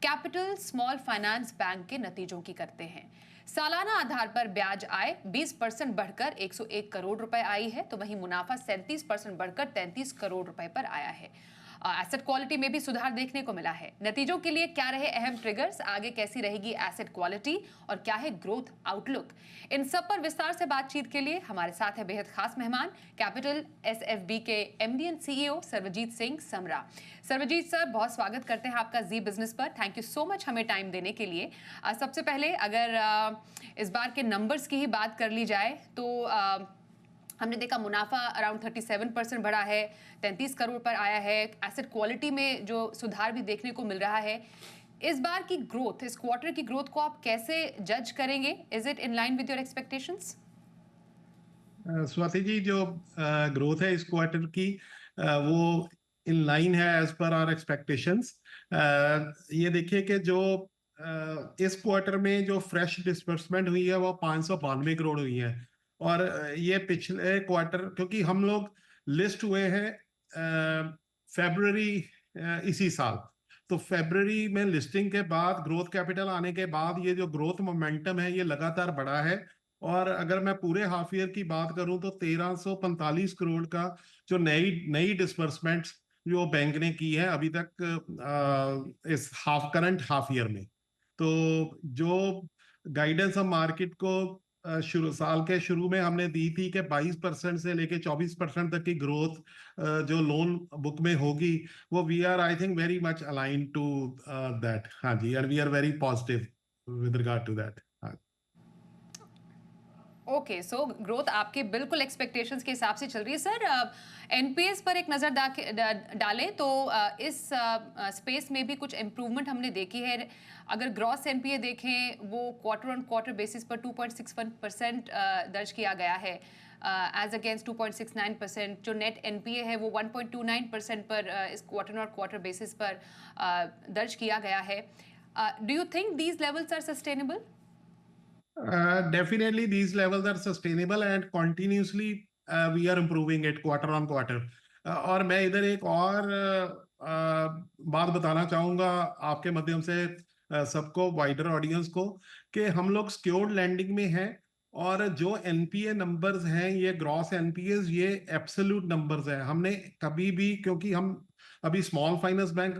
Capital small finance bank के नतीजों की करते हैं। सालाना आधार पर ब्याज आय 20% बढ़कर 101 करोड़ रुपए आई है, तो वहीं मुनाफा 37% बढ़कर 33 करोड़ रुपए पर आया है। एसेट क्वालिटी में भी सुधार देखने को मिला है। नतीजों के लिए क्या रहे अहम ट्रिगर्स, आगे कैसी रहेगी एसेट क्वालिटी और क्या है ग्रोथ आउटलुक, इन सब पर विस्तार से बातचीत के लिए हमारे साथ है बेहद खास मेहमान, कैपिटल एसएफबी के MD and CEO Sarvjeet Singh Samra. Sarvjeet sir, बहुत स्वागत करते हैं आपका जी बिजनेस पर। थैंक यू सो मच हमें टाइम देने के लिए। सबसे पहले अगर इस बार के नंबर्स की ही बात कर ली जाए तो हमने देखा मुनाफा अराउंड 37% बढ़ा है, 33 करोड़ पर आया है। एसेट क्वालिटी में जो सुधार भी देखने को मिल रहा है। इस बार की ग्रोथ, इस क्वार्टर की ग्रोथ को आप कैसे जज करेंगे? Is it in line with your expectations? Swati ji, जो ग्रोथ है इस क्वार्टर की वो इन लाइन है एज पर आवर एक्सपेक्टेशंस। ये देखिए कि जो इस क्वार्टर में जो फ्रेश डिस्बर्समेंट हुई है वो 592 करोड़ हुई है। और ये पिछले क्वार्टर, क्योंकि हम लोग लिस्ट हुए हैं फेब्रुअरी इसी साल, तो फेब्रुअरी में लिस्टिंग के बाद ग्रोथ कैपिटल आने के बाद ये जो ग्रोथ मोमेंटम है ये लगातार बढ़ा है। और अगर मैं पूरे हाफ ईयर की बात करूं तो 1345 करोड़ का जो नई नई डिसबर्समेंट्स जो बैंक ने की है अभी तक इस करंट हाफ ईयर में। तो जो गाइडेंस हम मार्केट को शुरू साल के शुरू में हमने दी थी कि 22% से लेके 24% तक की ग्रोथ जो लोन बुक में होगी, वो we are I think very much align to that. हाँ जी, and we are very positive with regard to that. Okay, so growth आपके बिल्कुल एक्सपेक्टेशंस के हिसाब से चल रही है। सर, एनपीएस पर एक नज़र डालें तो इस स्पेस में भी कुछ इम्प्रूवमेंट हमने देखी है। अगर ग्रॉस एनपीए देखें वो क्वार्टर ऑन क्वार्टर बेसिस पर 2.61% दर्ज किया गया है, एज अगेंस्ट 2.69%। जो नेट एनपीए है वो 1.29% पर इस क्वार्टर ऑन क्वार्टर बेसिस पर दर्ज किया गया है। Do you think these levels are sustainable? Definitely these levels are sustainable and continuously we are improving it quarter on quarter. और मैं इधर एक और बात बताना चाहूंगा आपके माध्यम से सबको, वाइडर ऑडियंस को, कि हम लोग सिक्योर्ड लैंडिंग में हैं। और जो एनपीए नंबर्स हैं ये ग्रॉस एनपीएस, ये एब्सोल्यूट नंबर्स हैं। हमने कभी भी, क्योंकि हम अभी स्मॉल फाइनेंस बैंक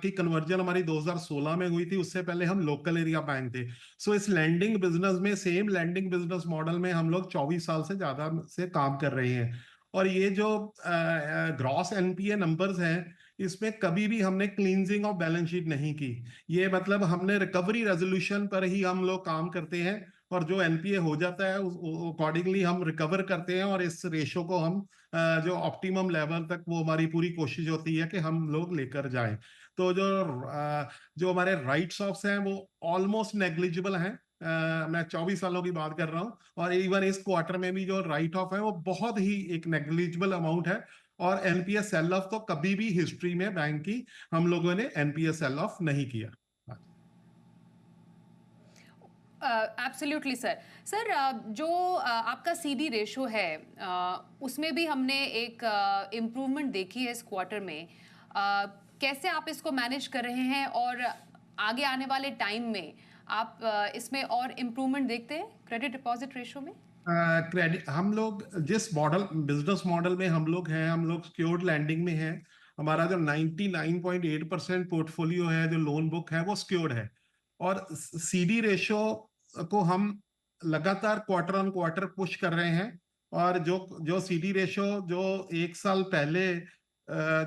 की कन्वर्जन हमारी 2016 में हुई थी, उससे पहले हम लोकल एरिया बैंक थे। सो इस लैंडिंग बिजनेस में, सेम लैंडिंग बिजनेस मॉडल में हम लोग 24 साल से ज्यादा से काम कर रहे हैं। और ये जो ग्रॉस एनपीए नंबर्स हैं, इसमें कभी भी हमने क्लींजिंग ऑफ बैलेंस शीट नहीं की। ये मतलब हमने रिकवरी रेजोल्यूशन पर ही हम लोग काम करते हैं, और जो एनपीए हो जाता है अकॉर्डिंगली हम रिकवर करते हैं, और इस रेशो को हम जो ऑप्टिमम लेवल तक, वो हमारी पूरी कोशिश होती है कि हम लोग लेकर जाएं। तो जो हमारे राइट्स ऑफ्स हैं वो ऑलमोस्ट नेग्लिजिबल हैं। मैं 24 सालों की बात कर रहा हूँ, और इवन इस क्वार्टर में भी जो राइट ऑफ है वो बहुत ही एक नेग्लिजिबल अमाउंट है। और एनपीएस सेल ऑफ तो कभी भी हिस्ट्री में बैंक की हम लोगों ने एनपीएस सेल ऑफ नहीं किया। Absolutely sir. सर, जो आपका सीडी रेशो है, उसमें भी हमने एक इम्प्रूवमेंट देखी है इस क्वार्टर में। कैसे आप इसको मैनेज कर रहे हैं और आगे आने वाले टाइम में आप इसमें और इम्प्रूवमेंट देखते हैं क्रेडिट डिपॉजिट रेशो में? क्रेडिट, हम लोग जिस मॉडल, बिजनेस मॉडल में हम लोग हैं, हम लोग सिक्योर्ड लैंडिंग में हैं। हमारा जो 99.8% पोर्टफोलियो है, जो लोन बुक है, वो सिक्योर्ड है। और सीडी रेशो को हम लगातार क्वार्टर ऑन क्वार्टर पुश कर रहे हैं। और जो जो सीडी रेशो जो एक साल पहले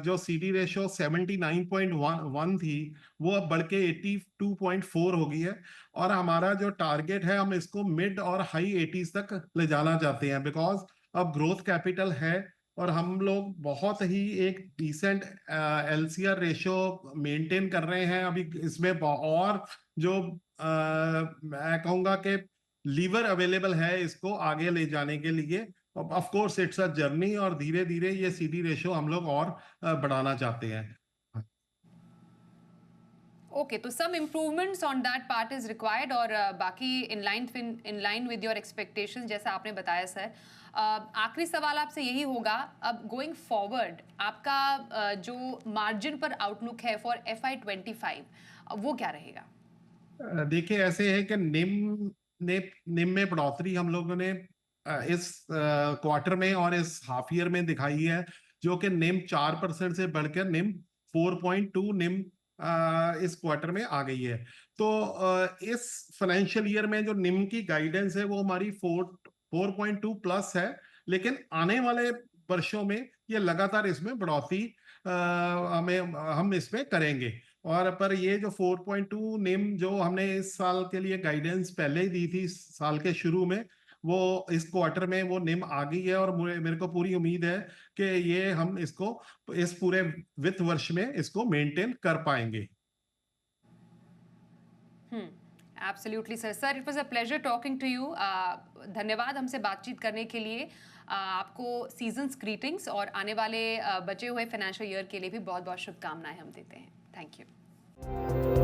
जो सीडी रेशो 79.1 थी, वो अब बढ़ के 82.4 हो गई है। और हमारा जो टारगेट है, हम इसको मिड और हाई 80s तक ले जाना चाहते हैं, बिकॉज अब ग्रोथ कैपिटल है। और हम लोग बहुत ही एक डिसेंट एलसीआर रेशो मेंटेन कर रहे हैं अभी। इसमें और जो मैं कहूंगा कि लीवर अवेलेबल है इसको आगे ले जाने के लिए। Of course it's a journey, और धीरे धीरे ये सीडी रेशो हम लोग और बढ़ाना चाहते हैं। ओके, तो some improvements on that part is required, और बाकी in line with your expectations जैसा आपने बताया सर। आखिरी सवाल आपसे यही होगा, अब गोइंग फॉरवर्ड आपका जो मार्जिन पर आउटलुक है फॉर FY25, वो क्या रहेगा? देखिए ऐसे है कि निम में बढ़ोतरी हम लोगों ने इस क्वार्टर में और इस हाफ ईयर में दिखाई है, जो कि निम 4% से बढ़कर निम 4.2 निम इस क्वार्टर में आ गई है। तो इस फाइनेंशियल ईयर में जो निम की गाइडेंस है वो हमारी 4.2 प्लस है, लेकिन आने वाले वर्षों में ये लगातार इसमें बढ़ोतरी हम इसमें करेंगे। और पर ये जो 4.2 निम जो हमने इस साल के लिए गाइडेंस पहले ही दी थी साल के शुरू में, वो इस क्वार्टर में वो निम आ गई है, और मेरे को पूरी उम्मीद है कि ये हम इसको इस पूरे वित्त वर्ष में इसको मेंटेन कर पाएंगे। Absolutely sir. Sir, it was a pleasure talking to you. धन्यवाद हमसे बातचीत करने के लिए। आपको सीजन्स ग्रीटिंग्स और आने वाले बचे हुए फाइनेंशियल ईयर के लिए भी बहुत बहुत शुभकामनाएं हम देते हैं। Thank you.